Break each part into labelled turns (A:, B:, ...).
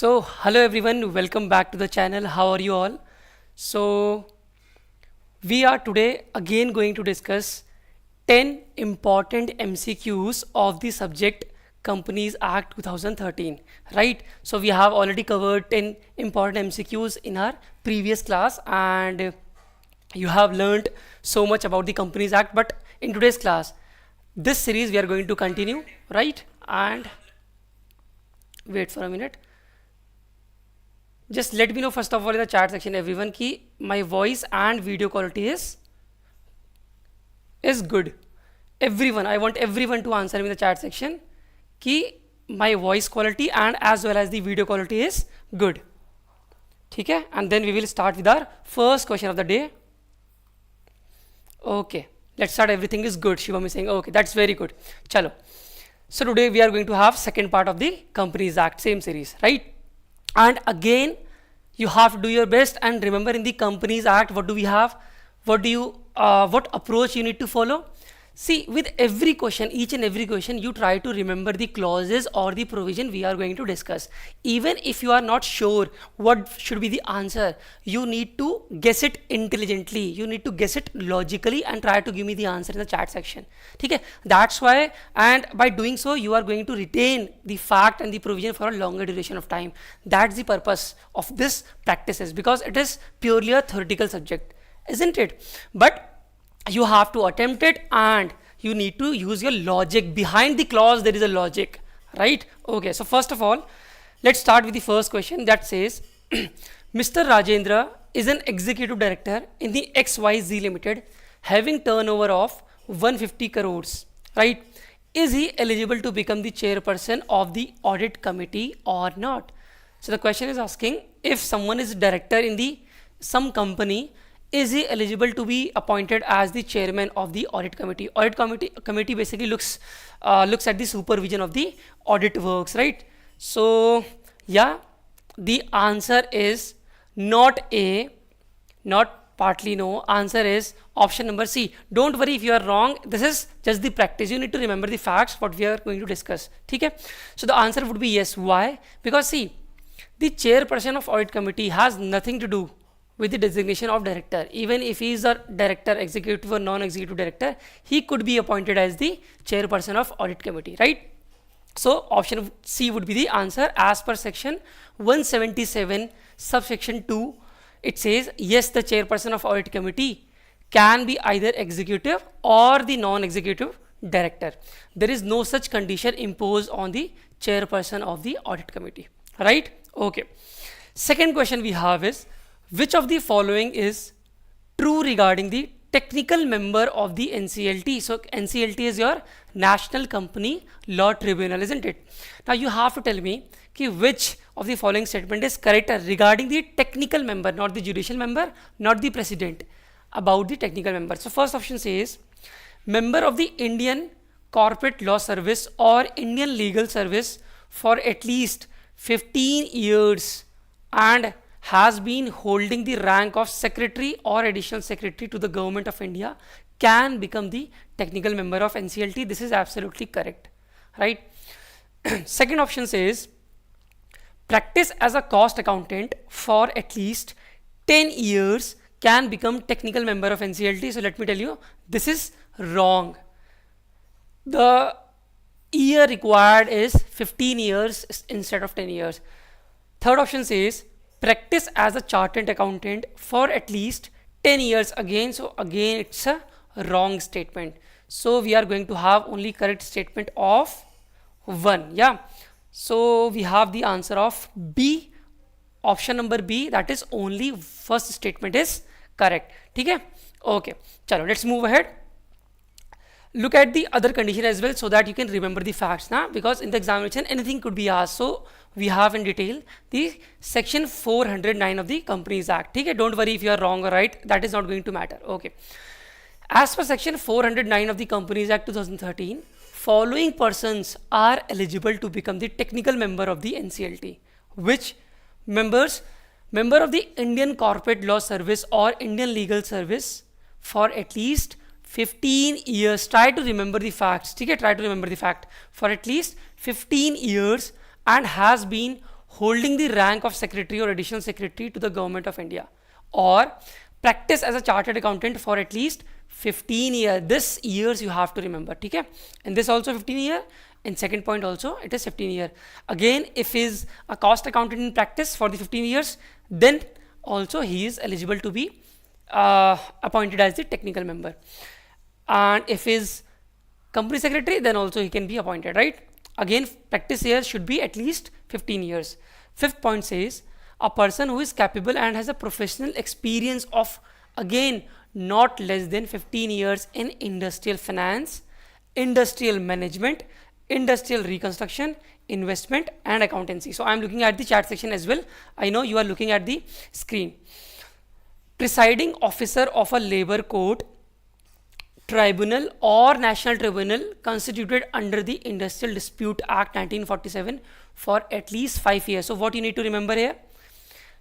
A: So hello everyone, welcome back to the channel. How are you all? So we are today again going to discuss 10 important MCQs of the subject Companies Act 2013, right? So we have already covered 10 important MCQs in our previous class, and you have learned so much about the Companies Act. But in today's class, this series we are going to continue, right? And wait for a minute. Just let me know first of all in the chat section everyone ki my voice and video quality is good. Everyone, I want everyone to answer me in the chat section ki my voice quality and as well as the video quality is good. Okay, and then we will start with our first question of the day. Okay, let's start. Everything is good. Shivam is saying okay, that's very good. Chalo. So today we are going to have second part of the Companies Act, same series, right? And again, you have to do your best and remember in the Companies Act, what do we have? What approach you need to follow? See, with every question, each and every question, you try to remember the clauses or the provision we are going to discuss. Even if you are not sure what should be the answer, you need to guess it intelligently. You need to guess it logically and try to give me the answer in the chat section. Okay? That's why, and by doing so, you are going to retain the fact and the provision for a longer duration of time. That's the purpose of this practices, because it is purely a theoretical subject, isn't it? But you have to attempt it and you need to use your logic. Behind the clause there is a logic, right? Okay, so first of all, let's start with the first question that says Mr. Rajendra is an executive director in the XYZ Limited having turnover of 150 crores, right? Is he eligible to become the chairperson of the audit committee or not? So the question is asking, if someone is director in the some company, is he eligible to be appointed as the chairman of the audit committee? Audit committee basically looks at the supervision of the audit works, right? So yeah, the answer is not A, not partly no. Answer is option number C. Don't worry if you are wrong. This is just the practice. You need to remember the facts what we are going to discuss. Okay? So the answer would be yes. Why? Because see, the chairperson of audit committee has nothing to do with the designation of director. Even if he is a director, executive or non-executive director, he could be appointed as the chairperson of audit committee, right? So option C would be the answer. As per section 177 subsection 2, it says yes, the chairperson of audit committee can be either executive or the non-executive director. There is no such condition imposed on the chairperson of the audit committee, right? Okay. Second question we have is, which of the following is true regarding the technical member of the NCLT? So NCLT is your National Company Law Tribunal, isn't it? Now you have to tell me which of the following statement is correct regarding the technical member, not the judicial member, not the president, about the technical member. So first option says, member of the Indian Corporate Law Service or Indian Legal Service for at least 15 years and has been holding the rank of secretary or additional secretary to the government of India can become the technical member of NCLT. This is absolutely correct, right? Second option says, practice as a cost accountant for at least 10 years can become technical member of NCLT. So let me tell you, this is wrong. The year required is 15 years instead of 10 years. Third option says, practice as a chartered accountant for at least 10 years again. So again, it's a wrong statement. So we are going to have only correct statement of 1. Yeah. So we have the answer of B, option number B, that is only first statement is correct. Okay. Okay. Chalo, let's move ahead. Look at the other condition as well so that you can remember the facts now, because in the examination anything could be asked. So we have in detail the section 409 of the Companies Act. Okay, don't worry if you are wrong or right, that is not going to matter. Okay, as per section 409 of the Companies Act 2013, following persons are eligible to become the technical member of the NCLT. Which members? Member of the Indian Corporate Law Service or Indian Legal Service for at least 15 years. Try to remember the facts. Okay, try to remember the fact. For at least 15 years and has been holding the rank of secretary or additional secretary to the government of India, or practice as a chartered accountant for at least 15 years. This years you have to remember, okay? And this also 15 year. In second point also it is 15 year. Again, if he is a cost accountant in practice for the 15 years, then also he is eligible to be appointed as the technical member. And if he is company secretary, then also he can be appointed, right? Again, practice years should be at least 15 years. Fifth point says a person who is capable and has a professional experience of, again, not less than 15 years in industrial finance, industrial management, industrial reconstruction, investment and accountancy. So I am looking at the chat section as well. I know you are looking at the screen. Presiding officer of a labor court, tribunal or national tribunal constituted under the Industrial Dispute Act 1947 for at least 5 years. So what you need to remember here?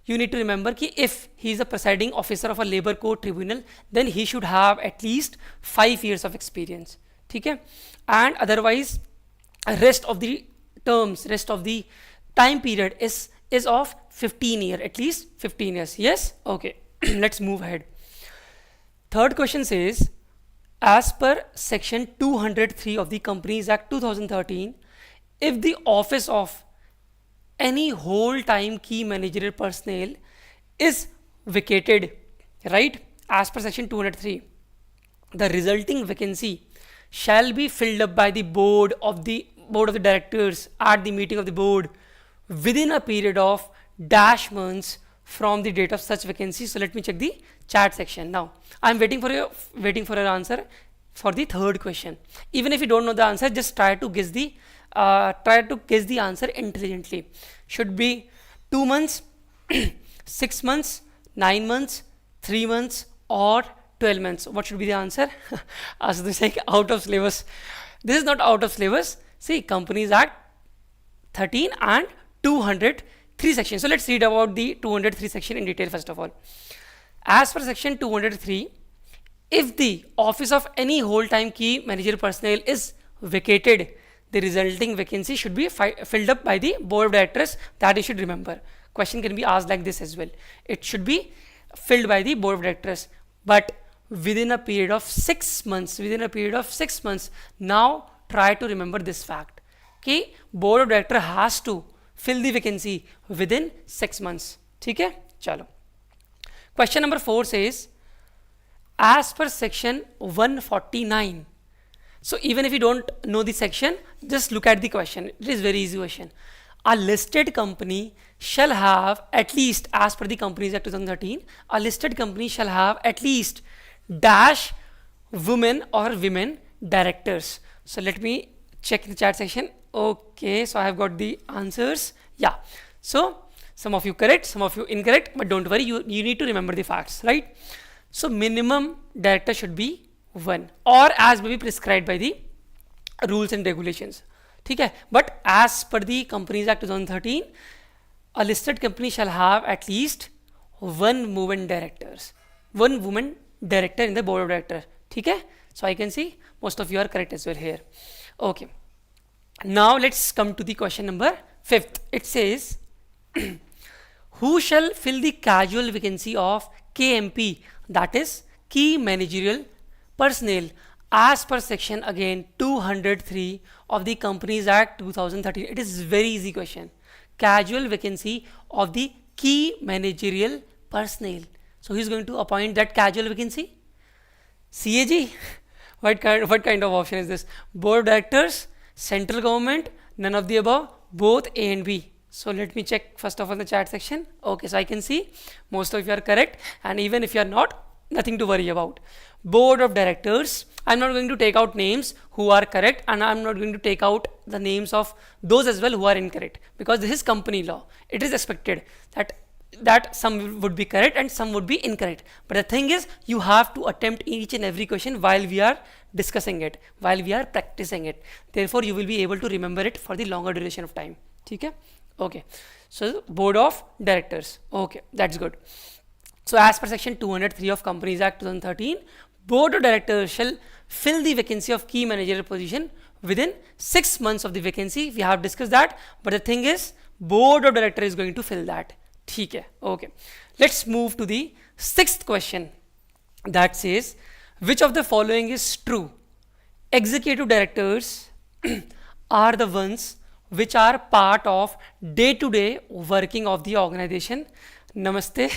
A: You need to remember that if he is a presiding officer of a labor court tribunal, then he should have at least 5 years of experience. Okay? And otherwise, rest of the terms, rest of the time period is of 15 years, at least 15 years. Yes? Okay. Let's move ahead. Third question says, as per section 203 of the Companies Act 2013, if the office of any whole-time key managerial personnel is vacated, right, as per section 203, the resulting vacancy shall be filled up by the board of the directors at the meeting of the board within a period of dash months from the date of such vacancy. So let me check the chat section. Now I am waiting for your answer for the third question. Even if you don't know the answer, just try to guess the answer intelligently. Should be 2 months, 6 months, 9 months, 3 months, or 12 months. What should be the answer? As they say, out of syllabus. This is not out of syllabus. See, Companies Act 13 and 203 section. So let's read about the 203 section in detail first of all. As per section 203, if the office of any whole-time key managerial personnel is vacated, the resulting vacancy should be filled up by the board of directors. That you should remember. Question can be asked like this as well. It should be filled by the board of directors, but within a period of 6 months. Within a period of 6 months. Now try to remember this fact. Okay, board of director has to fill the vacancy within 6 months. Okay, chalo. Question number 4 says, as per section 149. So even if you don't know the section, just look at the question. It is very easy question. A listed company shall have at least, as per the Companies Act 2013, a listed company shall have at least dash women or women directors. So let me check the chat section. Okay, so I have got the answers. Yeah, so some of you correct, some of you incorrect, but don't worry, you need to remember the facts, right? So minimum director should be 1, or as may be prescribed by the rules and regulations. Okay, but as per the Companies Act 2013, a listed company shall have at least 1 woman director in the board of directors. Okay, so I can see most of you are correct as well here. Okay, now let's come to the question number 5th. It says, who shall fill the casual vacancy of KMP, that is key managerial personnel, as per section again 203 of the Companies Act 2013. It is very easy question. Casual vacancy of the key managerial personnel. So who is going to appoint that casual vacancy? CAG? What kind of option is this? Board of directors, central government, none of the above, both A and B. So let me check first of all the chat section. Okay, so I can see most of you are correct, and even if you are not, nothing to worry about. Board of directors, I'm not going to take out names who are correct, and I'm not going to take out the names of those as well who are incorrect, because this is company law. It is expected that some would be correct and some would be incorrect. But the thing is, you have to attempt each and every question while we are discussing it, while we are practicing it. Therefore, you will be able to remember it for the longer duration of time. Okay, so board of directors. Okay, that's good. So as per section 203 of Companies Act 2013, board of directors shall fill the vacancy of key managerial position within 6 months of the vacancy. We have discussed that, but the thing is, board of director is going to fill that. ठीक है, okay. Let's move to the 6th question that says, which of the following is true? Executive directors are the ones which are part of day-to-day working of the organization. Namaste.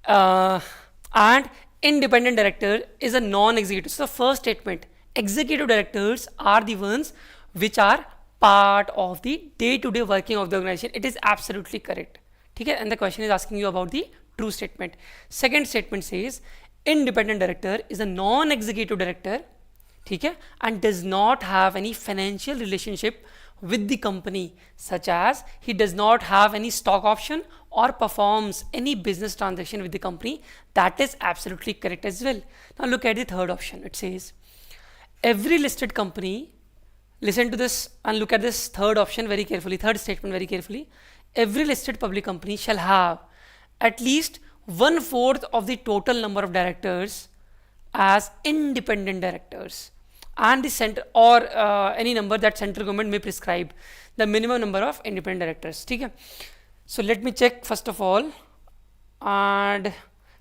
A: And independent director is a non-executive. So the first statement, executive directors are the ones which are part of the day-to-day working of the organization. It is absolutely correct. Okay? And the question is asking you about the true statement. Second statement says, independent director is a non-executive director, okay, and does not have any financial relationship with the company, such as he does not have any stock option or performs any business transaction with the company. That is absolutely correct as well. Now look at the third option. It says, every listed company, listen to this and look at this third option very carefully, third statement very carefully. Every listed public company shall have at least 1/4 of the total number of directors as independent directors, and the center or any number that central government may prescribe the minimum number of independent directors. Okay? So let me check first of all, and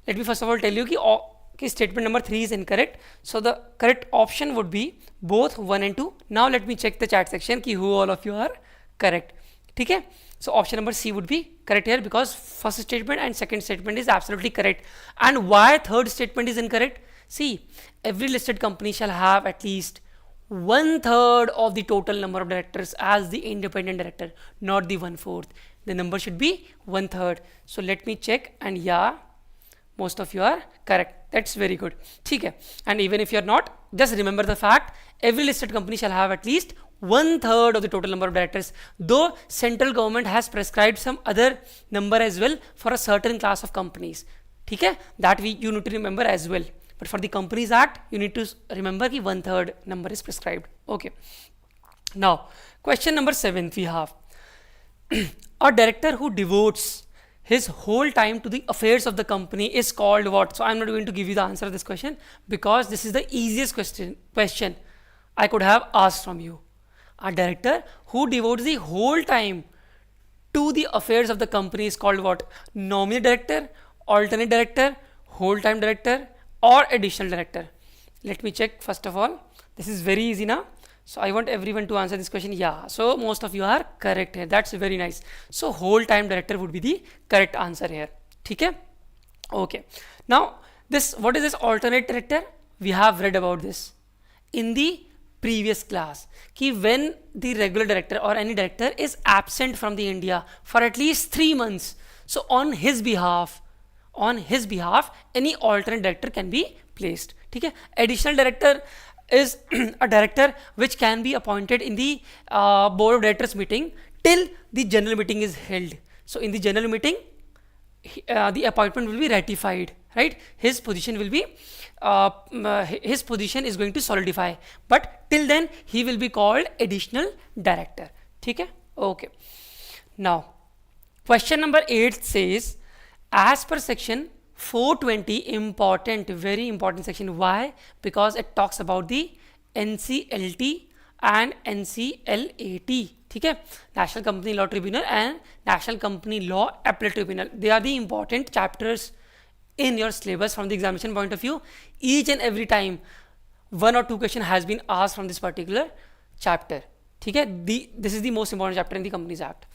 A: let me first of all tell you that statement number 3 is incorrect. So the correct option would be both 1 and 2. Now let me check the chat section ki who all of you are correct. Okay? So option number C would be correct here, because first statement and second statement is absolutely correct. And why third statement is incorrect? See, every listed company shall have at least 1/3 of the total number of directors as the independent director, not the 1/4. The number should be 1/3. So let me check, and yeah, most of you are correct. That's very good. Okay. And even if you are not, just remember the fact, every listed company shall have at least 1/3 of the total number of directors, though central government has prescribed some other number as well for a certain class of companies. Okay? That you need to remember as well. But for the Companies Act, you need to remember that 1/3 number is prescribed. Okay. Now, question number 7 we have. A director who devotes his whole time to the affairs of the company is called what? So I'm not going to give you the answer of this question, because this is the easiest question I could have asked from you. A director who devotes the whole time to the affairs of the company is called what? Nominee director, alternate director, whole time director, or additional director. Let me check first of all. This is very easy now. So I want everyone to answer this question. Yeah, so most of you are correct here. That's very nice. So whole time director would be the correct answer here. Okay? Okay. Now this, what is this alternate director? We have read about this in the previous class. Ki when the regular director or any director is absent from the India for at least 3 months, so on his behalf, any alternate director can be placed. Okay? Additional director is a director which can be appointed in the board of directors meeting till the general meeting is held. So in the general meeting, the appointment will be ratified, right? His position will be his position is going to solidify, but till then he will be called additional director. Okay? Okay. Now question number 8 says, as per section 420, important, very important section. Why? Because it talks about the NCLT and NCLAT. Okay? National Company Law Tribunal and National Company Law Appellate Tribunal. They are the important chapters in your syllabus from the examination point of view. Each and every time 1 or 2 question has been asked from this particular chapter. Okay? This is the most important chapter in the Companies Act.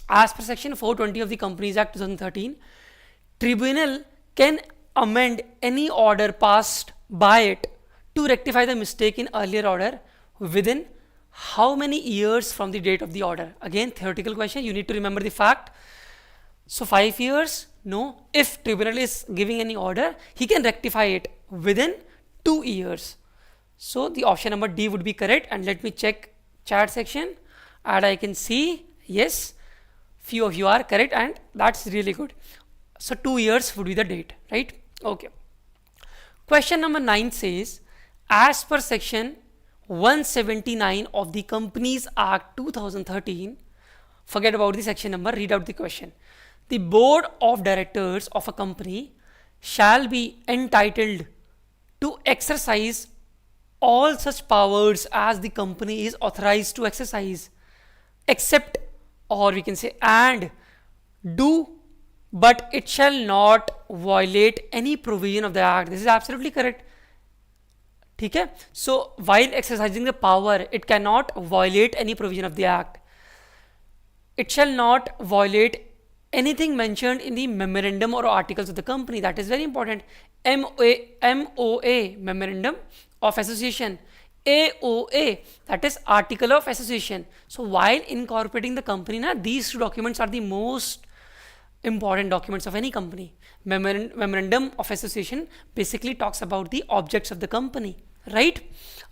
A: As per section 420 of the Companies Act 2013, tribunal can amend any order passed by it to rectify the mistake in earlier order within how many years from the date of the order? Again, theoretical question. You need to remember the fact. So 5 years? No. If tribunal is giving any order, he can rectify it within 2 years. So the option number D would be correct. And let me check chat section, and I can see yes, few of you are correct, and that's really good. So 2 years would be the date, right? Okay. Question number 9 says, as per section 179 of the Companies Act 2013, forget about the section number, read out the question. The board of directors of a company shall be entitled to exercise all such powers as the company is authorized to exercise, except or we can say and do, but it shall not violate any provision of the act. This is absolutely correct. ठीक है? So while exercising the power, it cannot violate any provision of the act. It shall not violate anything mentioned in the memorandum or articles of the company. That is very important. MOA, memorandum of association. AOA, that is article of association. So while incorporating the company, these two documents are the most important documents of any company. Memorandum of association basically talks about the objects of the company, right?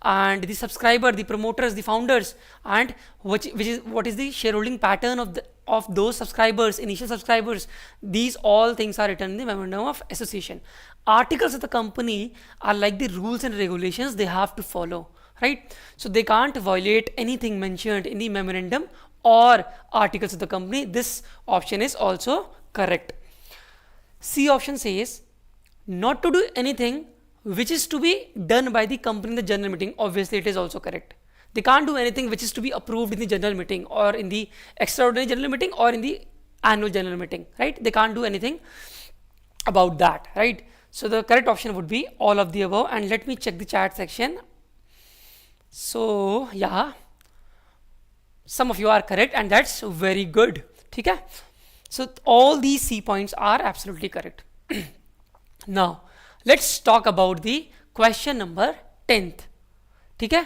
A: And the subscriber, the promoters, the founders, and what is the shareholding pattern of those subscribers, initial subscribers. These all things are written in the memorandum of association. Articles of the company are like the rules and regulations they have to follow, right? So they can't violate anything mentioned in the memorandum or articles of the company. This option is also correct. C option says not to do anything which is to be done by the company in the general meeting. Obviously it is also correct. They can't do anything which is to be approved in the general meeting or in the extraordinary general meeting or in the annual general meeting, right? They can't do anything about that, right? So the correct option would be all of the above. And let me check the chat section. So yeah, some of you are correct, and that's very good. Okay? So all these C points are absolutely correct. Now let's talk about the question number 10th. Okay?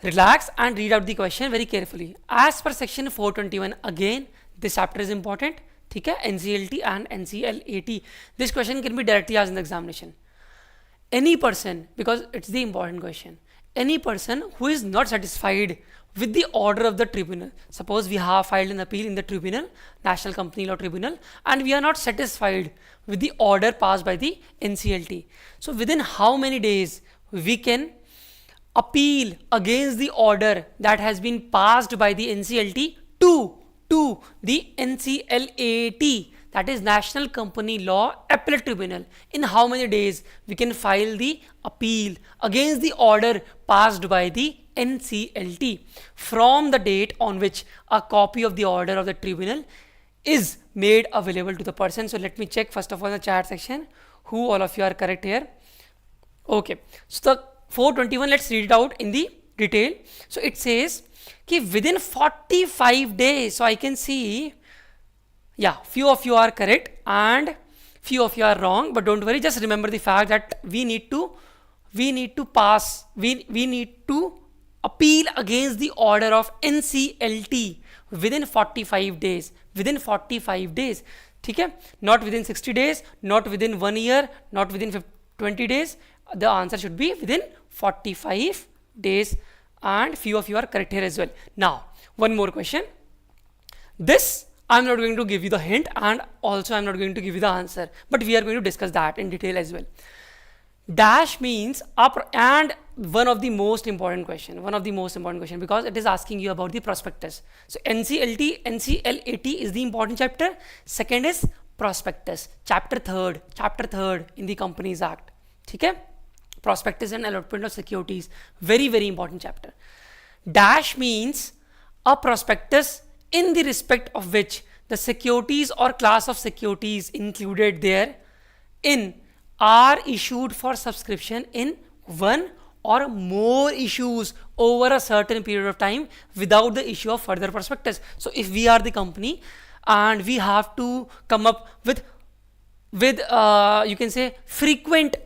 A: Relax and read out the question very carefully. As per section 421, again this chapter is important. Okay? NCLT and NCLAT. This question can be directly asked in the examination. Any person, because it's the important question, any person who is not satisfied with the order of the tribunal, suppose we have filed an appeal in the tribunal, National Company Law Tribunal, and we are not satisfied with the order passed by the NCLT. So within how many days we can appeal against the order that has been passed by the NCLT to the NCLAT, that is National Company Law Appellate Tribunal. In how many days we can file the appeal against the order passed by the NCLT from the date on which a copy of the order of the tribunal is made available to the person. So let me check first of all in the chat section who all of you are correct here. Okay, so the 421, let's read it out in the detail. So it says कि within 45 days, so I can see, yeah, few of you are correct and few of you are wrong, but don't worry, just remember the fact that we need to appeal against the order of NCLT within 45 days. Within 45 days. Okay? Not within 60 days, not within 1 year, not within 20 days. The answer should be within 45 days, and few of you are correct here as well. Now, one more question. This I'm not going to give you the hint, and also I'm not going to give you the answer, but we are going to discuss that in detail as well. Dash means up, and one of the most important question, because it is asking you about the prospectus. So NCLT, NCLAT is the important chapter. Second is prospectus, chapter third in the Companies Act. Okay? Prospectus and allotment of securities, very important chapter. Dash means a prospectus in the respect of which the securities or class of securities included therein are issued for subscription in one or more issues over a certain period of time without the issue of further prospectus. So if we are the company and we have to come up with you can say frequent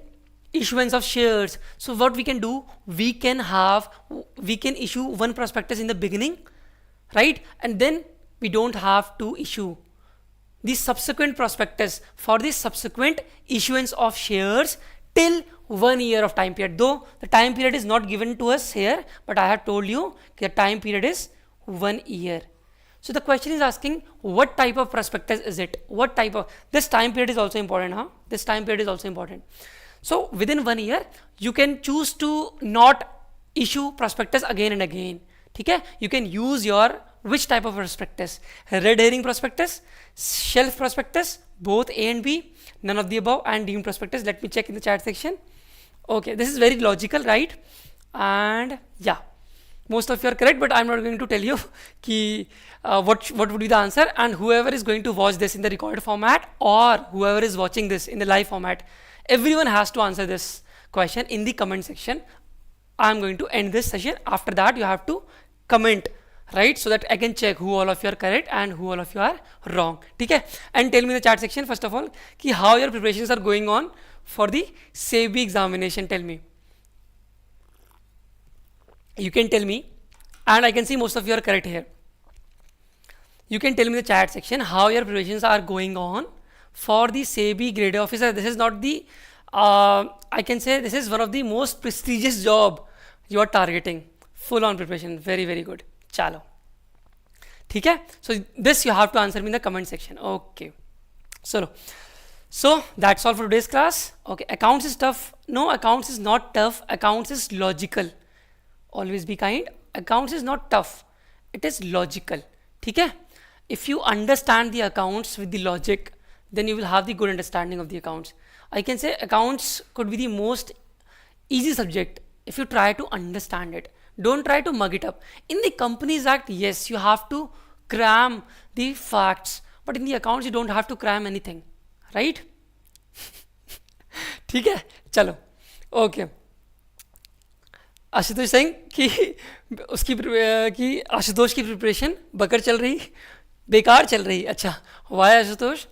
A: issuance of shares, so what we can do, we can issue one prospectus in the beginning, right? And then we don't have to issue the subsequent prospectus for the subsequent issuance of shares till 1 year of time period. Though the time period is not given to us here, but I have told you the time period is 1 year. So the question is asking what type of prospectus is it? What type of, this time period is also important, huh? This time period is also important. So within 1 year, you can choose to not issue prospectus again and again. Okay? You can use your which type of prospectus? Red herring prospectus, shelf prospectus, both A and B, none of the above, and deemed prospectus. Let me check in the chat section. Okay, this is very logical, right? And yeah, most of you are correct, but I'm not going to tell you ki, what would be the answer. And whoever is going to watch this in the recorded format, or whoever is watching this in the live format, everyone has to answer this question in the comment section. I'm going to end this session. After that, you have to comment, right, so that I can check who all of you are correct and who all of you are wrong. Okay? And tell me in the chat section first of all ki how your preparations are going on for the SEBI examination. Tell me. You can tell me, and I can see most of you are correct here. You can tell me in the chat section how your preparations are going on for the SEBI Grade A officer. This is not the I can say this is one of the most prestigious job you are targeting. Full on preparation. Very, very good. Chalo. Okay? So this you have to answer me in the comment section. Okay. So that's all for today's class. Okay. Accounts is tough. No, accounts is not tough. Accounts is logical. Always be kind. Accounts is not tough. It is logical. Okay? If you understand the accounts with the logic, then you will have the good understanding of the accounts. I can say accounts could be the most easy subject if you try to understand it. Don't try to mug it up. In the Companies Act, yes, you have to cram the facts, but in the accounts, you don't have to cram anything, right? ठीक है, चलो, okay. Ashutosh Singh कि आशुतोष की preparation बकर चल रही, बेकार चल रही. अच्छा, वाई आशुतोष?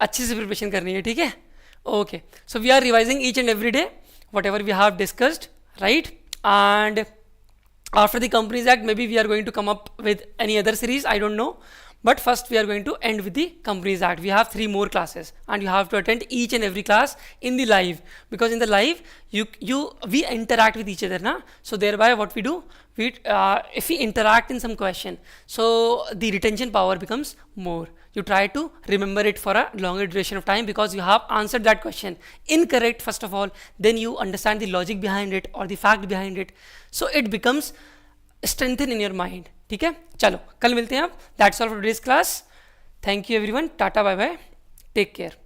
A: अच्छे से प्रिपरेशन करनी है, ठीक है? Okay. So we are revising each and every day whatever we have discussed, right? And after the Companies Act, maybe we are going to come up with any other series. I don't know. But first we are going to end with the Companies Act. We have 3 more classes and you have to attend each and every class in the live, because in the live we interact with each other, na? So thereby what we do, if we interact in some question, so the retention power becomes more. You try to remember it for a longer duration of time because you have answered that question incorrect first of all, then you understand the logic behind it or the fact behind it, so it becomes strengthened in your mind. ठीक है, चलो कल मिलते हैं आप. That's all for today's class. Thank you everyone. Ta ta, bye bye, take care.